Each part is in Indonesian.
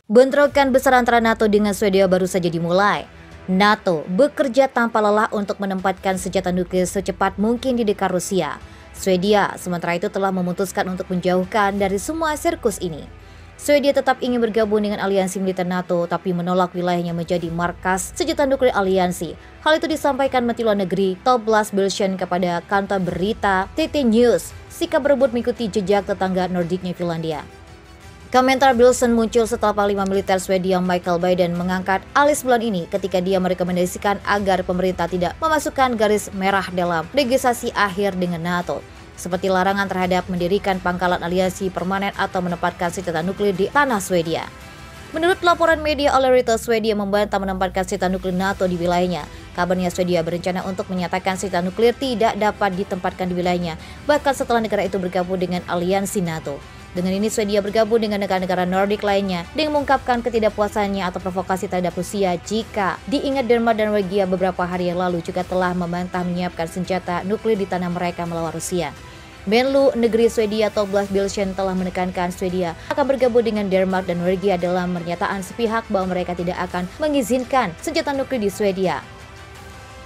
Bentrokan besar antara NATO dengan Swedia baru saja dimulai. NATO bekerja tanpa lelah untuk menempatkan senjata nuklir secepat mungkin di dekat Rusia. Swedia sementara itu telah memutuskan untuk menjauhkan dari semua sirkus ini. Swedia tetap ingin bergabung dengan aliansi militer NATO, tapi menolak wilayahnya menjadi markas senjata nuklir aliansi. Hal itu disampaikan Menteri Luar Negeri Tobias Billström kepada kantor berita TT News. Sikap berebut mengikuti jejak tetangga Nordiknya Finlandia. Komentar Billström muncul setelah Panglima Militer Swedia Michael Biden mengangkat alis bulan ini ketika dia merekomendasikan agar pemerintah tidak memasukkan garis merah dalam negosiasi akhir dengan NATO, seperti larangan terhadap mendirikan pangkalan aliansi permanen atau menempatkan senjata nuklir di tanah Swedia. Menurut laporan media oleh Reuters, Swedia membantah menempatkan senjata nuklir NATO di wilayahnya. Kabarnya Swedia berencana untuk menyatakan senjata nuklir tidak dapat ditempatkan di wilayahnya, bahkan setelah negara itu bergabung dengan aliansi NATO. Dengan ini Swedia bergabung dengan negara-negara Nordik lainnya dengan mengungkapkan ketidakpuasannya atau provokasi terhadap Rusia. Jika diingat, Denmark dan Norwegia beberapa hari yang lalu juga telah membantah menyiapkan senjata nuklir di tanah mereka melawan Rusia. Menlu Negeri Swedia Tobias Billström telah menekankan Swedia akan bergabung dengan Denmark dan Norwegia dalam pernyataan sepihak bahwa mereka tidak akan mengizinkan senjata nuklir di Swedia.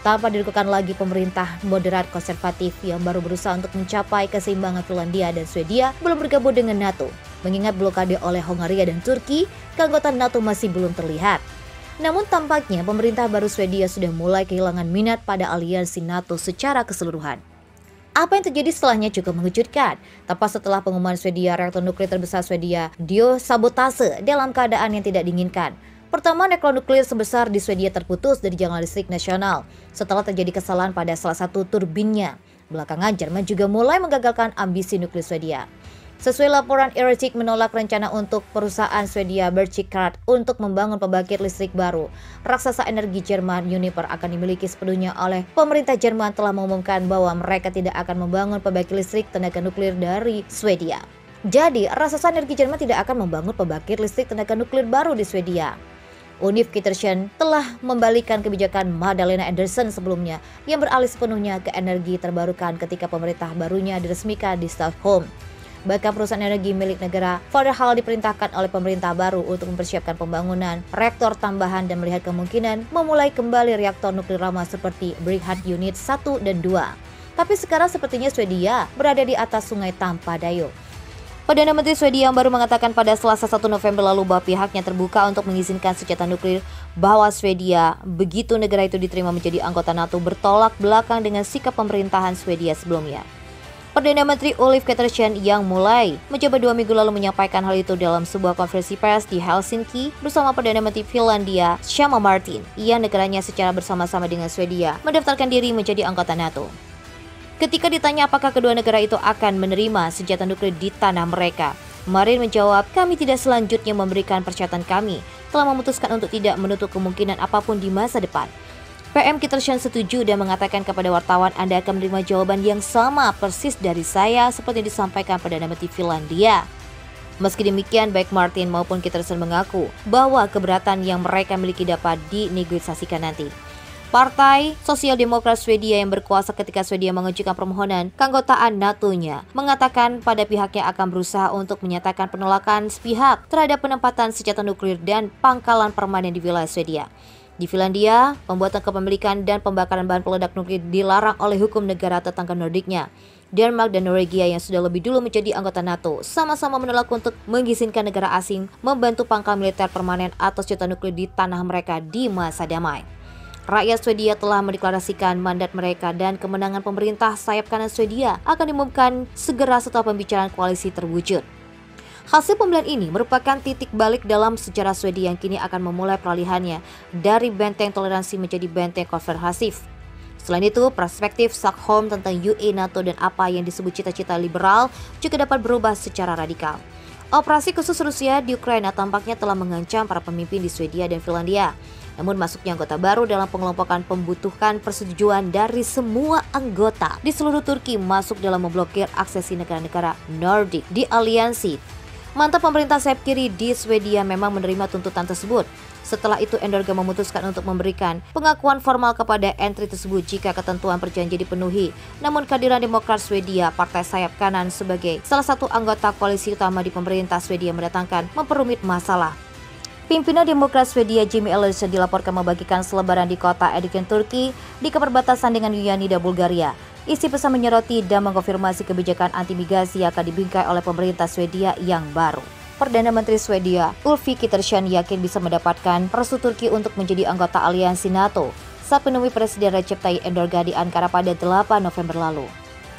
Tanpa diragukan lagi, pemerintah moderat konservatif yang baru berusaha untuk mencapai keseimbangan Finlandia dan Swedia belum bergabung dengan NATO. Mengingat blokade oleh Hongaria dan Turki, keanggotaan NATO masih belum terlihat. Namun tampaknya pemerintah baru Swedia sudah mulai kehilangan minat pada aliansi NATO secara keseluruhan. Apa yang terjadi setelahnya cukup mengejutkan. Tepat setelah pengumuman Swedia, reaktor nuklir terbesar Swedia disabotase dalam keadaan yang tidak diinginkan. Pertama, reaktor nuklir sebesar di Swedia terputus dari jaringan listrik nasional setelah terjadi kesalahan pada salah satu turbinnya. Belakangan, Jerman juga mulai menggagalkan ambisi nuklir Swedia. Sesuai laporan, Euratic menolak rencana untuk perusahaan Swedia Bergkraft untuk membangun pembangkit listrik baru. Raksasa energi Jerman Uniper akan dimiliki sepenuhnya oleh pemerintah Jerman telah mengumumkan bahwa mereka tidak akan membangun pembangkit listrik tenaga nuklir dari Swedia. Jadi, raksasa energi Jerman tidak akan membangun pembangkit listrik tenaga nuklir baru di Swedia. Unification telah membalikan kebijakan Magdalena Andersson sebelumnya yang beralih sepenuhnya ke energi terbarukan ketika pemerintah barunya diresmikan di Stockholm. Bahkan perusahaan energi milik negara Vattenfall diperintahkan oleh pemerintah baru untuk mempersiapkan pembangunan reaktor tambahan dan melihat kemungkinan memulai kembali reaktor nuklir lama seperti Berghain Unit 1 dan 2. Tapi sekarang sepertinya Swedia berada di atas sungai tanpa dayung. Perdana Menteri Swedia yang baru mengatakan pada Selasa 1 November lalu bahwa pihaknya terbuka untuk mengizinkan senjata nuklir, bahwa Swedia, begitu negara itu diterima menjadi anggota NATO, bertolak belakang dengan sikap pemerintahan Swedia sebelumnya. Perdana Menteri Ulf Kristersson yang mulai mencoba 2 minggu lalu menyampaikan hal itu dalam sebuah konferensi pers di Helsinki bersama Perdana Menteri Finlandia Sanna Marin, yang negaranya secara bersama-sama dengan Swedia mendaftarkan diri menjadi anggota NATO. Ketika ditanya apakah kedua negara itu akan menerima senjata nuklir di tanah mereka, Marin menjawab, "Kami tidak selanjutnya memberikan persyaratan, kami telah memutuskan untuk tidak menutup kemungkinan apapun di masa depan." PM Kristersson setuju dan mengatakan kepada wartawan, "Anda akan menerima jawaban yang sama persis dari saya seperti yang disampaikan Perdana Menteri Finlandia." Meski demikian, baik Martin maupun Kristersson mengaku bahwa keberatan yang mereka miliki dapat dinegosiasikan nanti. Partai Sosial Demokrat Swedia yang berkuasa ketika Swedia mengajukan permohonan keanggotaan NATO-nya mengatakan pada pihaknya akan berusaha untuk menyatakan penolakan sepihak terhadap penempatan senjata nuklir dan pangkalan permanen di wilayah Swedia. Di Finlandia, pembuatan, kepemilikan, dan pembakaran bahan peledak nuklir dilarang oleh hukum negara tetangga Nordiknya. Denmark dan Norwegia yang sudah lebih dulu menjadi anggota NATO sama-sama menolak untuk mengizinkan negara asing membantu pangkal militer permanen atau senjata nuklir di tanah mereka di masa damai. Rakyat Swedia telah mendeklarasikan mandat mereka dan kemenangan pemerintah sayap kanan Swedia akan diumumkan segera setelah pembicaraan koalisi terwujud. Hasil pemilihan ini merupakan titik balik dalam sejarah Swedia yang kini akan memulai peralihannya dari benteng toleransi menjadi benteng konservatif. Selain itu, perspektif Stockholm tentang UE, NATO, dan apa yang disebut cita-cita liberal juga dapat berubah secara radikal. Operasi khusus Rusia di Ukraina tampaknya telah mengancam para pemimpin di Swedia dan Finlandia. Namun masuknya anggota baru dalam pengelompokan membutuhkan persetujuan dari semua anggota di seluruh Turki masuk dalam memblokir aksesi negara-negara Nordik di aliansi. Mantan pemerintah sayap kiri di Swedia memang menerima tuntutan tersebut. Setelah itu, Endoga memutuskan untuk memberikan pengakuan formal kepada entry tersebut jika ketentuan perjanjian dipenuhi. Namun kehadiran Demokrat Swedia, partai sayap kanan, sebagai salah satu anggota koalisi utama di pemerintah Swedia mendatangkan memperumit masalah. Pimpinan Demokrat Swedia Jimmy Åkesson dilaporkan membagikan selebaran di kota Edirne, Turki di perbatasan dengan Yunani dan Bulgaria. Isi pesan menyoroti dan mengkonfirmasi kebijakan anti-migrasi yang akan dibingkai oleh pemerintah Swedia yang baru. Perdana Menteri Swedia Ulf Kristersson yakin bisa mendapatkan restu Turki untuk menjadi anggota aliansi NATO saat menemui Presiden Recep Tayyip Erdogan di Ankara pada 8 November lalu.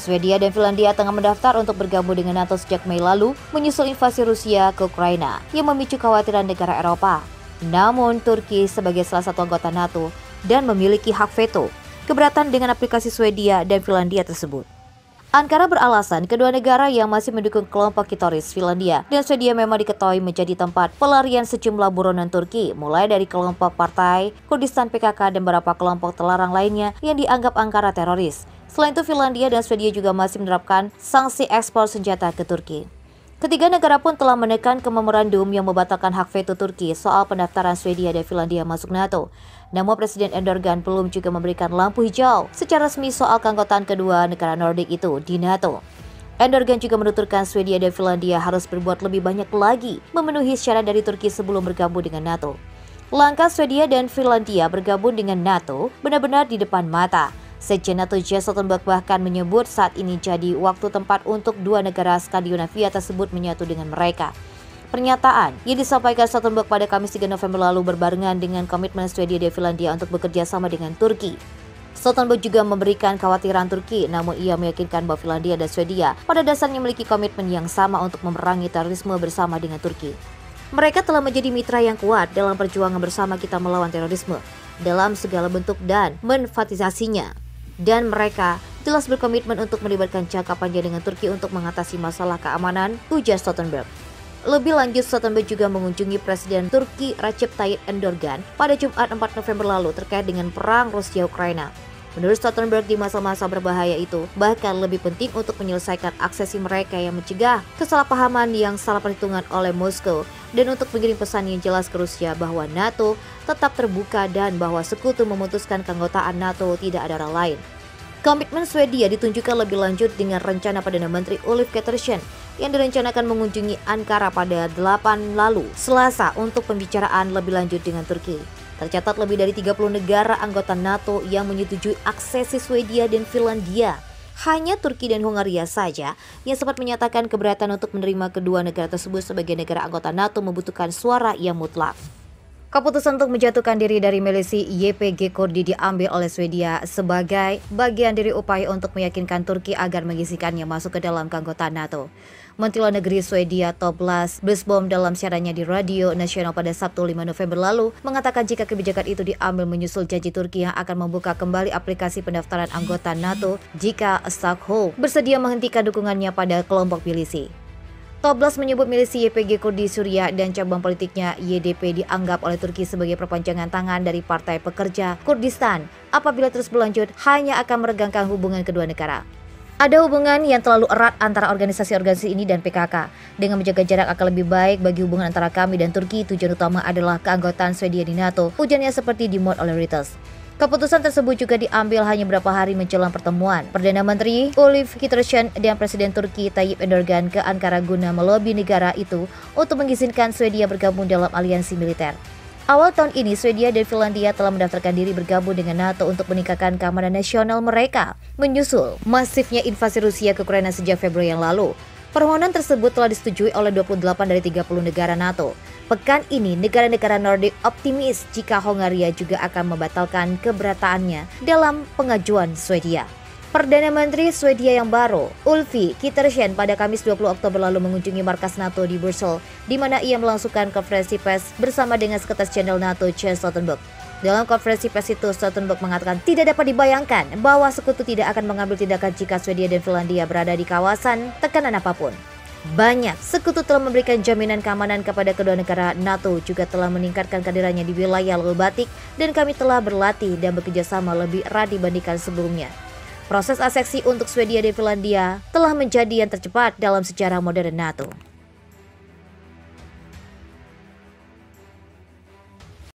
Swedia dan Finlandia tengah mendaftar untuk bergabung dengan NATO sejak Mei lalu menyusul invasi Rusia ke Ukraina yang memicu kekhawatiran negara Eropa. Namun Turki sebagai salah satu anggota NATO dan memiliki hak veto keberatan dengan aplikasi Swedia dan Finlandia tersebut. Ankara beralasan kedua negara yang masih mendukung kelompok teroris Finlandia dan Swedia memang diketahui menjadi tempat pelarian sejumlah buronan Turki, mulai dari kelompok partai Kurdistan PKK dan beberapa kelompok terlarang lainnya yang dianggap Ankara teroris. Selain itu, Finlandia dan Swedia juga masih menerapkan sanksi ekspor senjata ke Turki. Ketiga negara pun telah menekan ke memorandum yang membatalkan hak veto Turki soal pendaftaran Swedia dan Finlandia masuk NATO. Namun Presiden Erdogan belum juga memberikan lampu hijau secara resmi soal keanggotaan kedua negara Nordik itu di NATO. Erdogan juga menuturkan Swedia dan Finlandia harus berbuat lebih banyak lagi memenuhi syarat dari Turki sebelum bergabung dengan NATO. Langkah Swedia dan Finlandia bergabung dengan NATO benar-benar di depan mata. Sekjen NATO Jens Stoltenberg bahkan menyebut saat ini jadi waktu tempat untuk dua negara Skandinavia tersebut menyatu dengan mereka. Pernyataan yang disampaikan Stoltenberg pada Kamis 3 November lalu berbarengan dengan komitmen Swedia dan Finlandia untuk bekerja sama dengan Turki. Stoltenberg juga memberikan kekhawatiran Turki, namun ia meyakinkan bahwa Finlandia dan Swedia pada dasarnya memiliki komitmen yang sama untuk memerangi terorisme bersama dengan Turki. Mereka telah menjadi mitra yang kuat dalam perjuangan bersama kita melawan terorisme dalam segala bentuk dan menfatisasinya. Dan mereka jelas berkomitmen untuk melibatkan jangka panjang dengan Turki untuk mengatasi masalah keamanan, ujar Stoltenberg. Lebih lanjut, Stoltenberg juga mengunjungi Presiden Turki Recep Tayyip Erdogan pada Jumat 4 November lalu terkait dengan perang Rusia-Ukraina. Menurut Stoltenberg, di masa-masa berbahaya itu, bahkan lebih penting untuk menyelesaikan aksesi mereka yang mencegah kesalahpahaman yang salah perhitungan oleh Moskow dan untuk mengirim pesan yang jelas ke Rusia bahwa NATO tetap terbuka dan bahwa sekutu memutuskan keanggotaan NATO tidak ada arah lain. Komitmen Swedia ditunjukkan lebih lanjut dengan rencana Perdana Menteri Ulf Kristersson yang direncanakan mengunjungi Ankara pada 8 lalu Selasa untuk pembicaraan lebih lanjut dengan Turki. Tercatat lebih dari 30 negara anggota NATO yang menyetujui aksesi Swedia dan Finlandia. Hanya Turki dan Hungaria saja yang sempat menyatakan keberatan untuk menerima kedua negara tersebut sebagai negara anggota NATO membutuhkan suara yang mutlak. Keputusan untuk menjatuhkan diri dari milisi YPG Kurdi diambil oleh Swedia sebagai bagian dari upaya untuk meyakinkan Turki agar mengizinkannya masuk ke dalam keanggotaan NATO. Menteri Luar Negeri Swedia Tobias Billström dalam siarannya di Radio Nasional pada Sabtu 5 November lalu mengatakan jika kebijakan itu diambil menyusul janji Turki yang akan membuka kembali aplikasi pendaftaran anggota NATO jika Stockholm bersedia menghentikan dukungannya pada kelompok milisi. Tobias menyebut milisi YPG Kurdi Suriah dan cabang politiknya YDP dianggap oleh Turki sebagai perpanjangan tangan dari Partai Pekerja Kurdistan. Apabila terus berlanjut, hanya akan meregangkan hubungan kedua negara. Ada hubungan yang terlalu erat antara organisasi-organisasi ini dan PKK. Dengan menjaga jarak akan lebih baik bagi hubungan antara kami dan Turki. Tujuan utama adalah keanggotaan Swedia di NATO. Ujarnya seperti dimuat oleh Reuters. Keputusan tersebut juga diambil hanya beberapa hari menjelang pertemuan Perdana Menteri Ulf Kristersson dan Presiden Turki Tayyip Erdogan ke Ankara guna melobi negara itu untuk mengizinkan Swedia bergabung dalam aliansi militer. Awal tahun ini, Swedia dan Finlandia telah mendaftarkan diri bergabung dengan NATO untuk meningkatkan keamanan nasional mereka, menyusul masifnya invasi Rusia ke Ukraina sejak Februari yang lalu. Permohonan tersebut telah disetujui oleh 28 dari 30 negara NATO. Pekan ini, negara-negara Nordik optimis jika Hungaria juga akan membatalkan keberataannya dalam pengajuan Swedia. Perdana Menteri Swedia yang baru, Ulf Kristersson, pada Kamis 20 Oktober lalu mengunjungi markas NATO di Brussels, di mana ia melangsungkan konferensi pers bersama dengan Sekretaris Jenderal NATO Jens Stoltenberg. Dalam konferensi pers itu, Stoltenberg mengatakan tidak dapat dibayangkan bahwa sekutu tidak akan mengambil tindakan jika Swedia dan Finlandia berada di kawasan tekanan apapun. Banyak sekutu telah memberikan jaminan keamanan kepada kedua negara. NATO juga telah meningkatkan kehadirannya di wilayah Baltik dan kami telah berlatih dan bekerjasama lebih erat dibandingkan sebelumnya. Proses aneksasi untuk Swedia dan Finlandia telah menjadi yang tercepat dalam sejarah modern NATO.